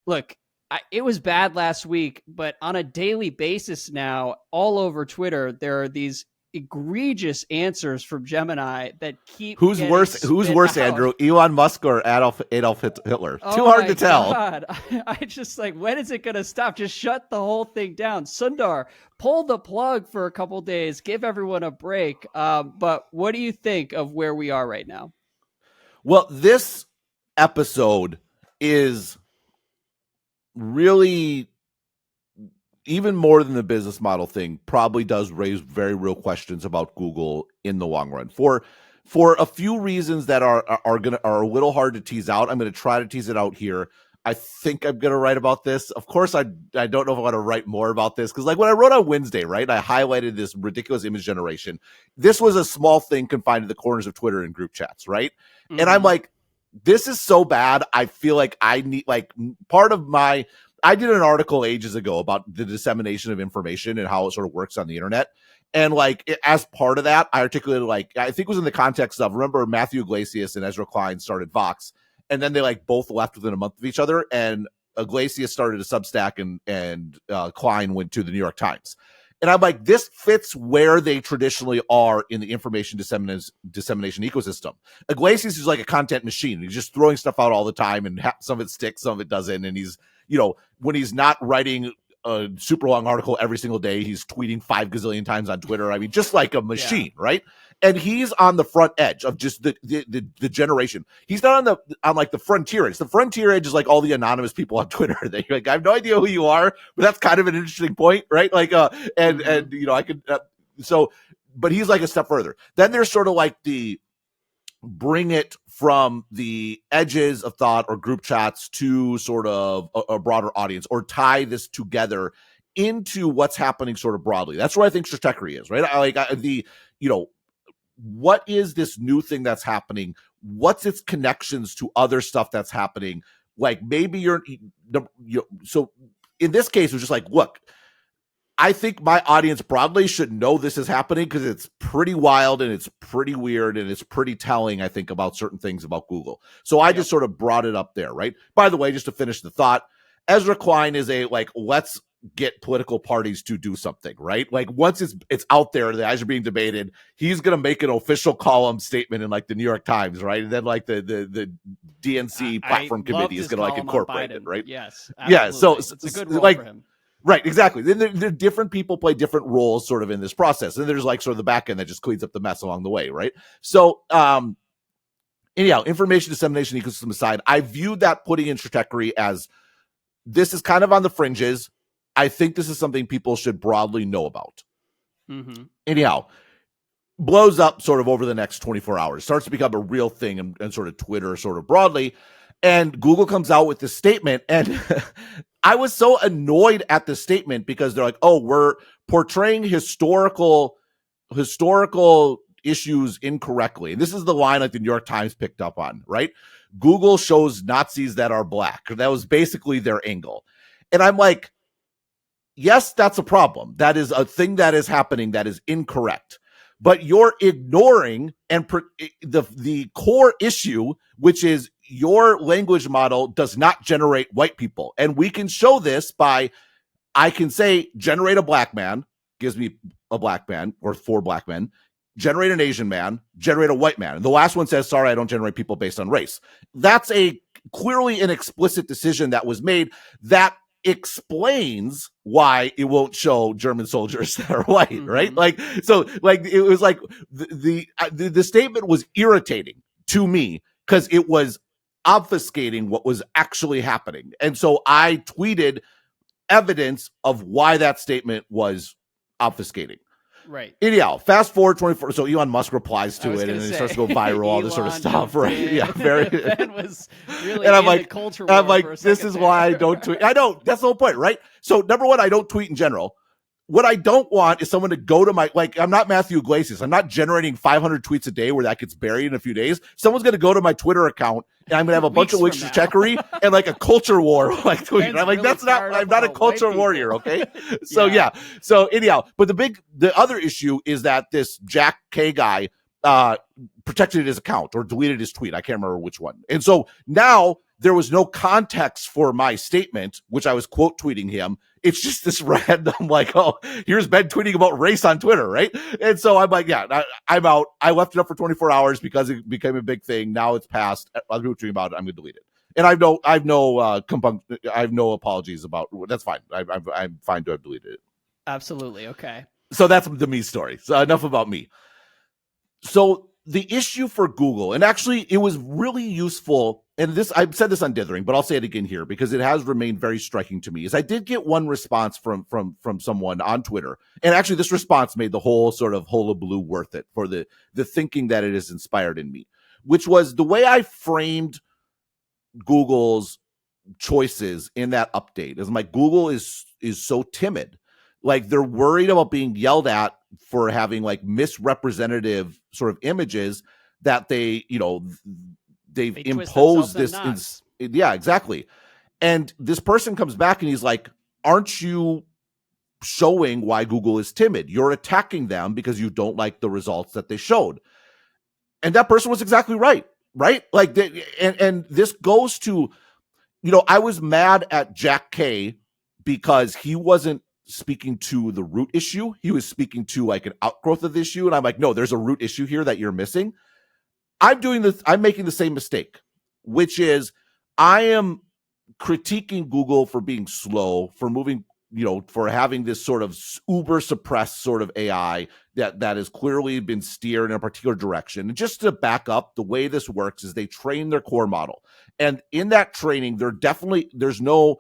Look, it was bad last week, but on a daily basis now, all over Twitter, there are these egregious answers from Gemini that keep Who's getting worse? Who's spit worse, out. Andrew? Elon Musk or Adolf Hitler? Too Oh hard my to tell. God. I just like, when is it going to stop? Just shut the whole thing down. Sundar, pull the plug for a couple days, give everyone a break. But what do you think of where we are right now? Well, this episode is really, even more than the business model thing, probably does raise very real questions about Google in the long run for a few reasons that are a little hard to tease out. I'm going to try to tease it out here. I think I'm going to write about this. Of course, I don't know if I want to write more about this because, like, when I wrote on Wednesday, right, I highlighted this ridiculous image generation. This was a small thing confined to the corners of Twitter and group chats, right? Mm-hmm. And I'm like, this is so bad. I feel like I need, like, part of my, I did an article ages ago about the dissemination of information and how it sort of works on the internet. And like, as part of that, I articulated, like, I think it was in the context of, remember Matthew Iglesias and Ezra Klein started Vox, and then they like both left within a month of each other. And Iglesias started a Substack and Klein went to the New York Times. And I'm like, this fits where they traditionally are in the information dissemination ecosystem. Iglesias is like a content machine. He's just throwing stuff out all the time, and some of it sticks, some of it doesn't. And he's, you know, when he's not writing a super long article every single day, he's tweeting 5 gazillion times on Twitter. I mean, just like a machine, right? And he's on the front edge of just the generation. He's not on like the frontier edge. The frontier edge is like all the anonymous people on Twitter. They like, I have no idea who you are, but that's kind of an interesting point, right? Like, and you know, I could but he's like a step further. Then there's sort of like the bring it from the edges of thought or group chats to sort of a broader audience, or tie this together into what's happening sort of broadly. That's where I think stratechery is, right? What is this new thing that's happening? What's its connections to other stuff that's happening? Like, maybe so in this case, it was just like, look, I think my audience broadly should know this is happening because it's pretty wild and it's pretty weird and it's pretty telling, I think, about certain things about Google. So I just sort of brought it up there, right? By the way, just to finish the thought, Ezra Klein is a, like, let's get political parties to do something, right? Like, once it's out there, the eyes are being debated, he's going to make an official column statement in like the New York Times, right? And then like the DNC platform committee is going to like incorporate it, right? Yes, absolutely. Yeah. So it's a good role like, for him. Right, exactly. Then there different people play different roles sort of in this process. And there's like sort of the back end that just cleans up the mess along the way, right? So anyhow, information dissemination ecosystem aside, I viewed that putting in stratechery as, this is kind of on the fringes. I think this is something people should broadly know about. Mm-hmm. Anyhow, blows up sort of over the next 24 hours, starts to become a real thing and sort of Twitter sort of broadly. And Google comes out with this statement, and I was so annoyed at the statement because they're like, oh, we're portraying historical issues incorrectly. And this is the line like the New York Times picked up on, right? Google shows Nazis that are black. That was basically their angle. And I'm like, yes, that's a problem. That is a thing that is happening that is incorrect. But you're ignoring the core issue, which is your language model does not generate white people. And we can show this by, I can say, generate a black man, gives me a black man or 4 black men, generate an Asian man, generate a white man. And the last one says, sorry, I don't generate people based on race. That's a clearly an explicit decision that was made that explains why it won't show German soldiers that are white, right? Like, so like, it was like the statement was irritating to me because it was obfuscating what was actually happening. And so I tweeted evidence of why that statement was obfuscating. Right. Anyhow, fast forward 24. So Elon Musk replies to it, and then it starts to go viral, all this sort of stuff, right? Yeah, very. That was really. And I'm like, culture I'm war like, this is why I don't tweet. I know that's the whole point, right? So number one, I don't tweet in general. What I don't want is someone to go to my, like, I'm not Matthew Iglesias. I'm not generating 500 tweets a day where that gets buried in a few days. Someone's going to go to my Twitter account and I'm going to have a bunch of links to checkery and like a culture war, like tweet. I'm like, really I'm not a culture warrior. Okay. So yeah. So anyhow, but the other issue is that this Jack K guy, protected his account or deleted his tweet. I can't remember which one. And so now there was no context for my statement, which I was quote tweeting him. It's just this random, like, oh, here's Ben tweeting about race on Twitter, right? And so I'm like, yeah, I'm out. I left it up for 24 hours because it became a big thing. Now it's passed. Other people tweeting about it. I'm going to delete it. And I have no apologies about. That's fine. I'm fine to have deleted it. Absolutely. Okay. So that's the me story. So enough about me. So the issue for Google, and actually it was really useful, and this, I've said this on Dithering, but I'll say it again here because it has remained very striking to me, is I did get one response from someone on Twitter. And actually this response made the whole sort of hullabaloo worth it for the thinking that it has inspired in me, which was the way I framed Google's choices in that update. Is like, Google is so timid. Like, they're worried about being yelled at for having like misrepresentative sort of images that they've imposed this. Yeah, exactly. And this person comes back and he's like, aren't you showing why Google is timid? You're attacking them because you don't like the results that they showed. And that person was exactly right. Like, and this goes to, I was mad at Jack K because he wasn't speaking to the root issue. He was speaking to like an outgrowth of the issue. And I'm like, no, there's a root issue here that you're missing. I'm making the same mistake, which is I am critiquing Google for being slow, for moving, for having this sort of uber suppressed sort of AI that has clearly been steered in a particular direction. And just to back up, the way this works is they train their core model. And in that training, there's no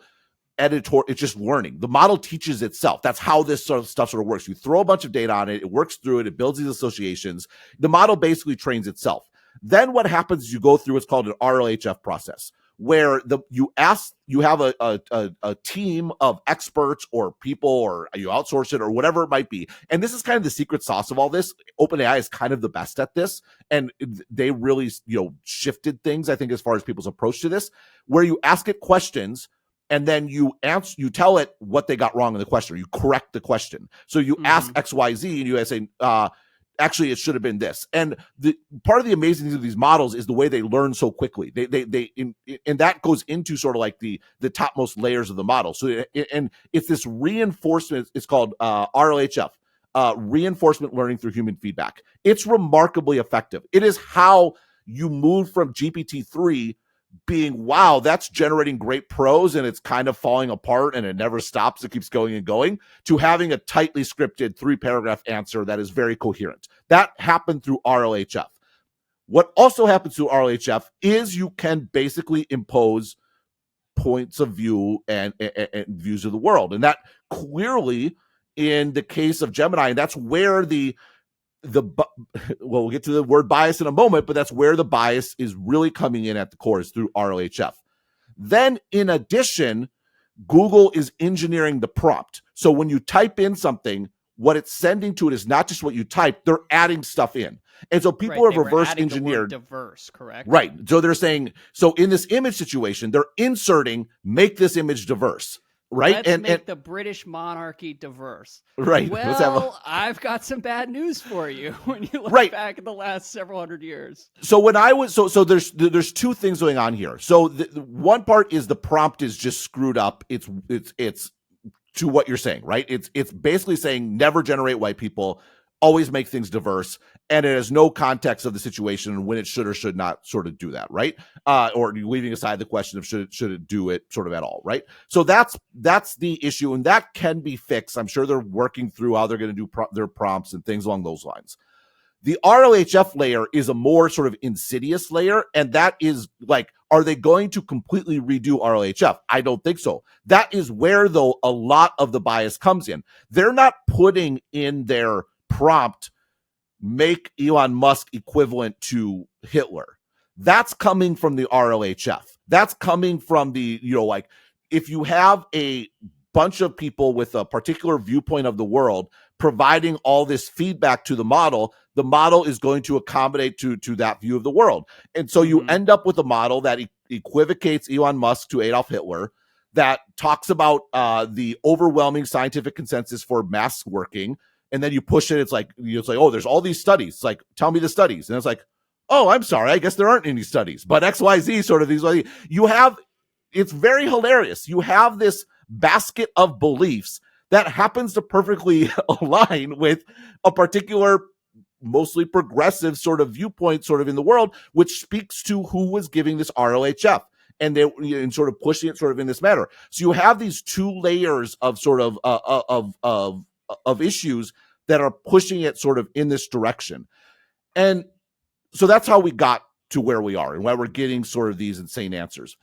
editor, it's just learning. The model teaches itself. That's how this sort of stuff sort of works. You throw a bunch of data on it, it works through it, it builds these associations. The model basically trains itself. Then what happens is you go through what's called an RLHF process, where you have a team of experts or people, or you outsource it or whatever it might be. And this is kind of the secret sauce of all this. OpenAI is kind of the best at this. And they really, shifted things, I think, as far as people's approach to this, where you ask it questions and then you tell it what they got wrong in the question, or you correct the question. So you ask XYZ and you say, actually, it should have been this. And the part of the amazing thing of these models is the way they learn so quickly. And that goes into sort of like the topmost layers of the model. So, and it's this reinforcement. It's called RLHF, reinforcement learning through human feedback. It's remarkably effective. It is how you move from GPT-3 being, wow, that's generating great prose and it's kind of falling apart and it never stops, it keeps going and going, to having a tightly scripted 3-paragraph answer that is very coherent. That happened through RLHF. What also happens through RLHF is you can basically impose points of view and views of the world. And that clearly, in the case of Gemini, and that's where we'll get to the word bias in a moment, but that's where the bias is really coming in at the core, is through RLHF. Then, in addition, Google is engineering the prompt. So when you type in something, what it's sending to it is not just what you type, they're adding stuff in. And so people have reverse engineered. Diverse, correct? Right. So they're saying, so in this image situation, they're inserting, make this image diverse. Right. Let's make the British monarchy diverse. Right. Well, I've got some bad news for you when you look back at the last several hundred years. So when I was, so there's two things going on here. So the one part is the prompt is just screwed up. It's to what you're saying, right? It's basically saying never generate white people, always make things diverse, and it has no context of the situation and when it should or should not sort of do that, right? Or leaving aside the question of should it do it sort of at all, right? So that's the issue, and that can be fixed. I'm sure they're working through how they're going to do their prompts and things along those lines. The RLHF layer is a more sort of insidious layer, and that is like, are they going to completely redo RLHF? I don't think so. That is where, though, a lot of the bias comes in. They're not putting in their prompt, make Elon Musk equivalent to Hitler. That's coming from the RLHF. That's coming from the, like, if you have a bunch of people with a particular viewpoint of the world providing all this feedback to the model is going to accommodate to that view of the world. And so you end up with a model that equivocates Elon Musk to Adolf Hitler, that talks about the overwhelming scientific consensus for masks working. And then you push it, it's like, oh, there's all these studies. It's like, tell me the studies. And it's like, oh, I'm sorry, I guess there aren't any studies, but XYZ sort of these, you have, it's very hilarious. You have this basket of beliefs that happens to perfectly align with a particular, mostly progressive sort of viewpoint sort of in the world, which speaks to who was giving this RLHF. And they and sort of pushing it sort of in this manner. So you have these two layers of sort of issues that are pushing it sort of in this direction. And so that's how we got to where we are and why we're getting sort of these insane answers.